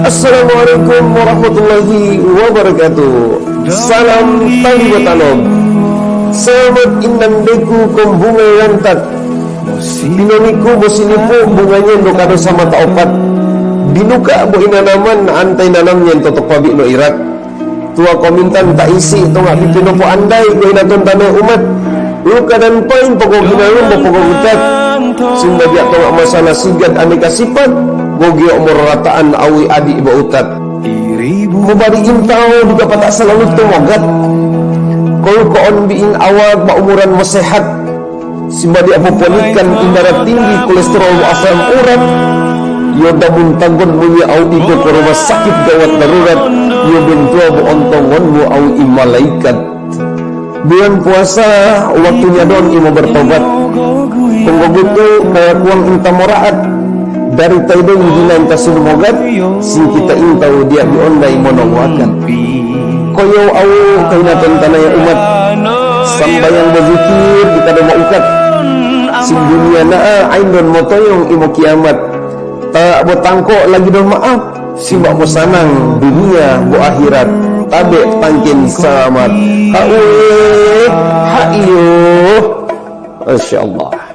Assalamualaikum warahmatullahi wabarakatuh. Salam tali batanog. Selamat inang deku kong bunga yantat. Pinoniku bosinipo bunganya no kado sama taopat. Dinuka bo inanaman na antay nanamnya totok pabi no irat. Tua komintan tak isi to nga pipino po anday ko inaton tanay umat. Luka dan pain pokok ginalun bo pokok utat. Sumba dia to nga masalah sigad aneka sifat. Gogi umur rataan awi adi iba utat. Mubari intao juga patak selalu tumogat. Kau koon biin awag maumuran mo sehat. Simba dia poponikan indara tinggi kolesterol mo asam urat. Yoda muntanggon mo ya awi ko rumah sakit gawat darurat. Yo bentua mo ontongon mo awi malaikat. Bulan puasa waktunya don imo bertobat. Penggogutu kaya kuang inta moraat. Dari taidong hilang tasun mogat, si kita intau dia diondai mononguakan. Koyo au kainatan tanah umat, sambayang berzikir kita ada ukat. Sing dunia naa aindon motoyong imo kiamat. Tak botangko lagi don maaf, si mbak mo sanang dunia bo akhirat. Tabe tangkin selamat. Haiyo, Masya Allah.